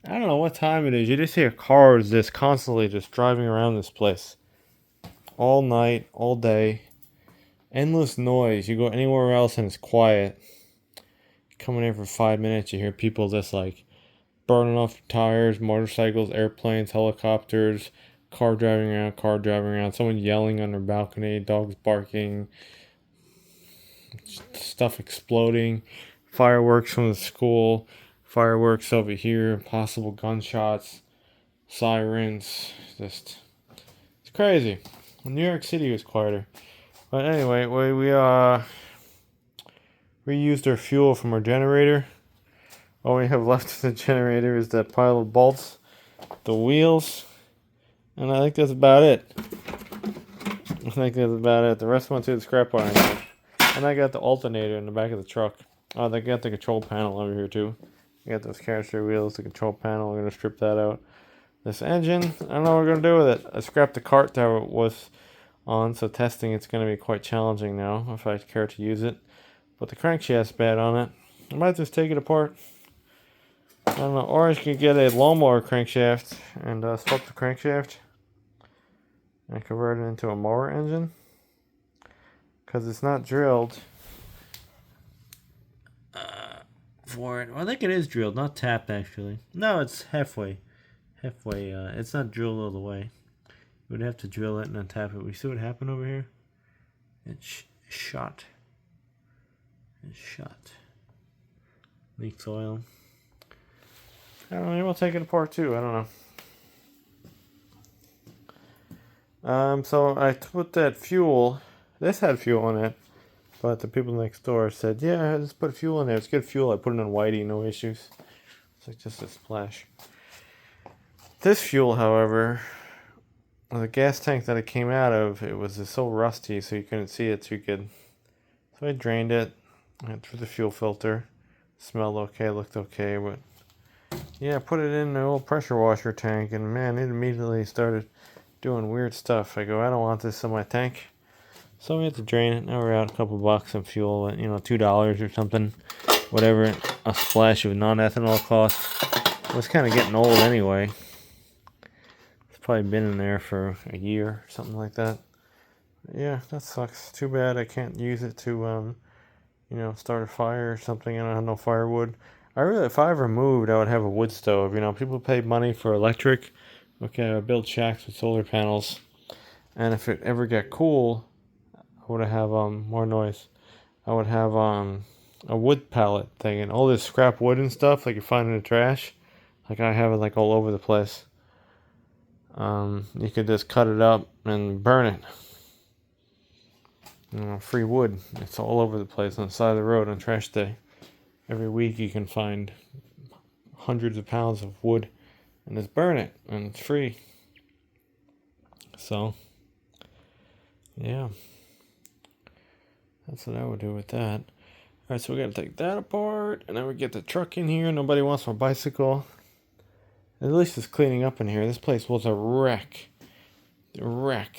I don't know what time it is. You just hear cars just constantly just driving around this place all night, all day. Endless noise. You go anywhere else and it's quiet. Coming in for 5 minutes, you hear people just like burning off tires, motorcycles, airplanes, helicopters, car driving around, someone yelling on their balcony, dogs barking, stuff exploding, fireworks from the school, fireworks over here, possible gunshots, sirens. Just, it's crazy. New York City was quieter. But anyway, we used our fuel from our generator. All we have left in the generator is that pile of bolts, the wheels, and I think that's about it. The rest went to the scrap iron. And I got the alternator in the back of the truck. Oh, they got the control panel over here too. I got those caster wheels, the control panel. We're gonna strip that out. This engine, I don't know what we're gonna do with it. I scrapped the cart that it was on, so testing it's gonna be quite challenging now if I care to use it. But the crankshaft's bad on it. I might just take it apart. I don't know, or I could get a lawnmower crankshaft and swap the crankshaft and convert it into a mower engine. Because it's not drilled for it. Well, I think it is drilled, not tapped actually. No, it's halfway. It's not drilled all the way. You would have to drill it and then tap it. We see what happened over here? It's shot. Leaks oil. I don't know, maybe we'll take it apart too. I don't know. So I put that fuel. This had fuel in it, but the people next door said, "Yeah, just put fuel in there. It's good fuel." I put it in whitey, no issues. It's like just a splash. This fuel, however, the gas tank that it came out of, it was so rusty, so you couldn't see it too good. So I drained it, went through the fuel filter. Smelled okay, looked okay, but yeah, I put it in the old pressure washer tank, and man, it immediately started doing weird stuff. I go, I don't want this in my tank. So we had to drain it. Now we're out a couple bucks in fuel, $2 or something. Whatever a splash of non-ethanol costs. It was kind of getting old anyway. It's probably been in there for a year or something like that. Yeah, that sucks. Too bad I can't use it to, start a fire or something. I don't have no firewood. If I ever moved, I would have a wood stove. People pay money for electric. Okay, I build shacks with solar panels. And if it ever got cool, I would have more noise. I would have a wood pallet thing, and all this scrap wood and stuff like you find in the trash. Like I have it like all over the place. You could just cut it up and burn it. Free wood. It's all over the place on the side of the road on trash day. Every week you can find hundreds of pounds of wood and just burn it, and it's free. So, yeah. That's what I would do with that. Alright, so we gotta take that apart, and then we get the truck in here. Nobody wants my bicycle. At least it's cleaning up in here. This place was a wreck.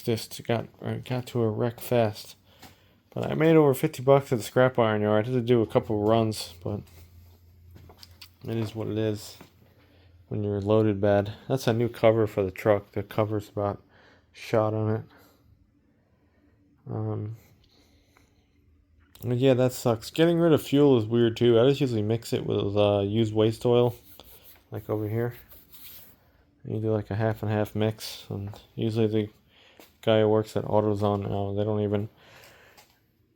Just got to a wreck fast. But I made over 50 bucks at the scrap iron yard. I had to do a couple runs, but it is what it is when you're loaded bad. That's a new cover for the truck. The cover's about shot on it. Yeah, that sucks. Getting rid of fuel is weird too. I just usually mix it with used waste oil, like over here. You do like a half and half mix, and usually the guy who works at AutoZone, they don't even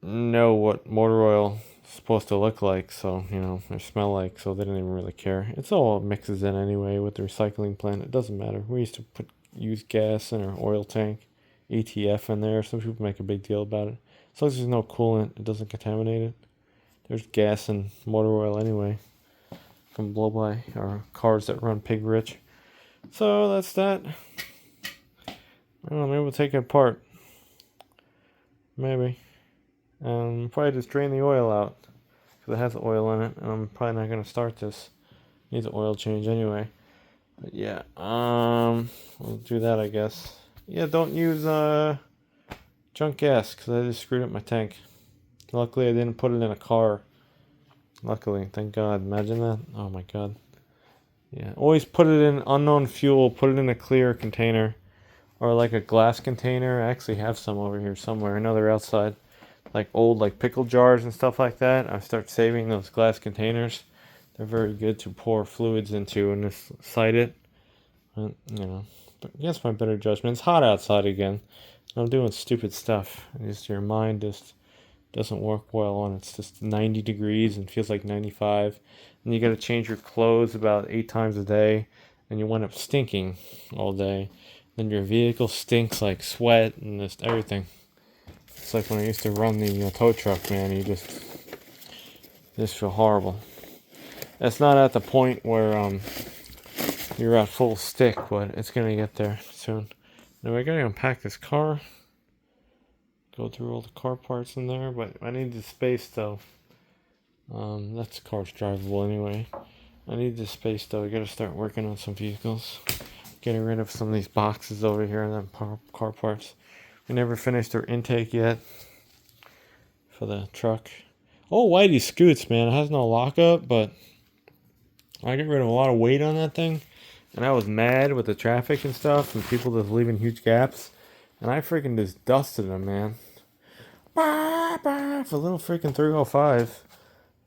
know what motor oil is supposed to look like, so or smell like, so they don't even really care. It's all mixes in anyway with the recycling plant. It doesn't matter. We used to use gas in our oil tank, ETF in there. Some people make a big deal about it. As long as there's no coolant, it doesn't contaminate it. There's gas and motor oil anyway from blow-by or cars that run pig rich. So that's that. I don't know, maybe we'll take it apart. Maybe. Probably just drain the oil out because it has oil in it, and I'm probably not gonna start this. Needs an oil change anyway. But yeah, we'll do that, I guess. Yeah, don't use junk gas because I just screwed up my tank. Luckily, I didn't put it in a car. Luckily, thank God. Imagine that. Oh my God. Yeah, always put it in unknown fuel. Put it in a clear container or like a glass container. I actually have some over here somewhere. Another outside, like old like pickle jars and stuff like that. I start saving those glass containers. They're very good to pour fluids into and just sight it. But, but against my better judgment, it's hot outside again. I'm doing stupid stuff. Just your mind just doesn't work well on it's just 90 degrees and feels like 95. And you got to change your clothes about 8 times a day, and you wind up stinking all day. Then your vehicle stinks like sweat and just everything. It's like when I used to run the tow truck, man. You just feel horrible. It's not at the point where you're at full stick, but it's gonna get there soon. Now I gotta unpack this car. Go through all the car parts in there, but I need the space though. That car's drivable anyway. I need the space though. I gotta start working on some vehicles. Getting rid of some of these boxes over here and then car parts. We never finished our intake yet for the truck. Oh, Whitey Scoots, man. It has no lockup, but I get rid of a lot of weight on that thing. And I was mad with the traffic and stuff and people just leaving huge gaps. And I freaking just dusted them, man. Bah, bah, for a little freaking 305.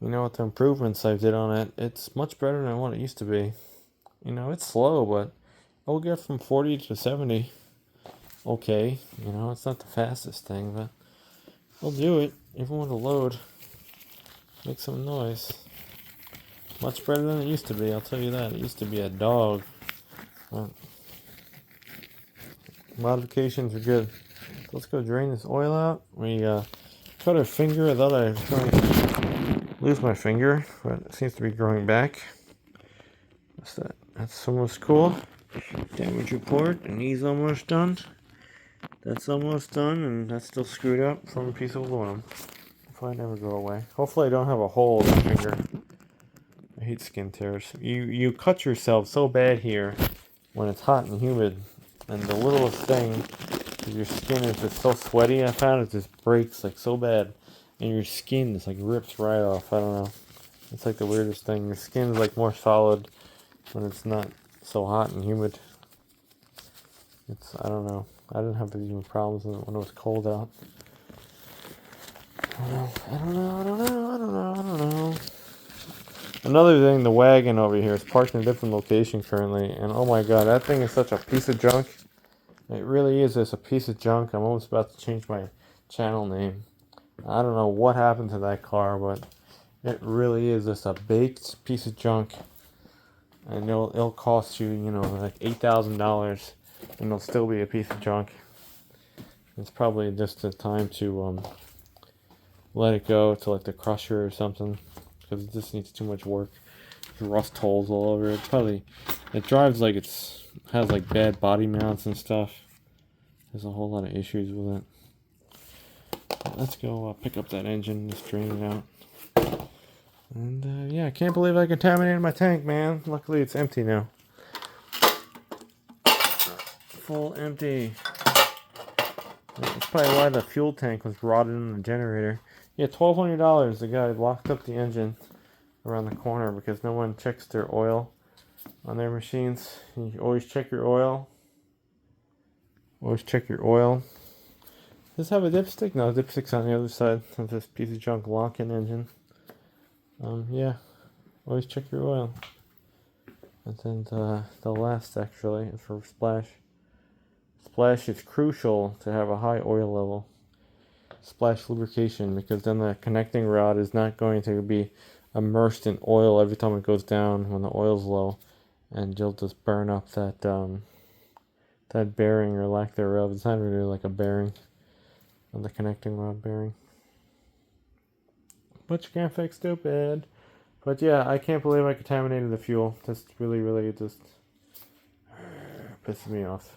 You know, with the improvements I did on it, it's much better than what it used to be. You know, it's slow, but it'll get from 40 to 70. Okay, you know, it's not the fastest thing, but it'll do it. Even with a load, make some noise. Much better than it used to be, I'll tell you that. It used to be a dog. But modifications are good. Let's go drain this oil out. We cut our finger. I thought I was going to lose my finger, but it seems to be growing back. What's that? That's almost cool. Damage report, and he's almost done. That's almost done, and that's still screwed up from a piece of aluminum. Hopefully I never go away. Hopefully I don't have a hole in my finger. I hate skin tears. You cut yourself so bad here when it's hot and humid, and the littlest thing, your skin is just so sweaty. I found it just breaks like so bad, and your skin just like rips right off. I don't know. It's like the weirdest thing. Your skin's like more solid when it's not so hot and humid. I don't know. I didn't have these problems when it was cold out. I don't know. Another thing, the wagon over here is parked in a different location currently, and oh my god, that thing is such a piece of junk. It really is just a piece of junk. I'm almost about to change my channel name. I don't know what happened to that car, but it really is just a baked piece of junk. And it'll cost you, like $8,000, and it'll still be a piece of junk. It's probably just the time to let it go to like the crusher or something, because it just needs too much work. There's rust holes all over it. It drives like has like bad body mounts and stuff. There's a whole lot of issues with it. But let's go pick up that engine, just drain it out. And yeah, I can't believe I contaminated my tank, man. Luckily it's empty now. Full empty. That's probably why the fuel tank was rotted in the generator. Yeah, $1,200. The guy locked up the engine around the corner because no one checks their oil on their machines. You always check your oil. Always check your oil. Does this have a dipstick? No, dipstick's on the other side of this piece of junk lock-in engine. Yeah, always check your oil. And then the last actually is for splash. Splash is crucial to have a high oil level. Splash lubrication, because then the connecting rod is not going to be immersed in oil every time it goes down when the oil's low, and you'll just burn up that that bearing or lack thereof. It's not really like a bearing on the connecting rod bearing. But you can't fix stupid. But yeah, I can't believe I contaminated the fuel. Just really just pissed me off.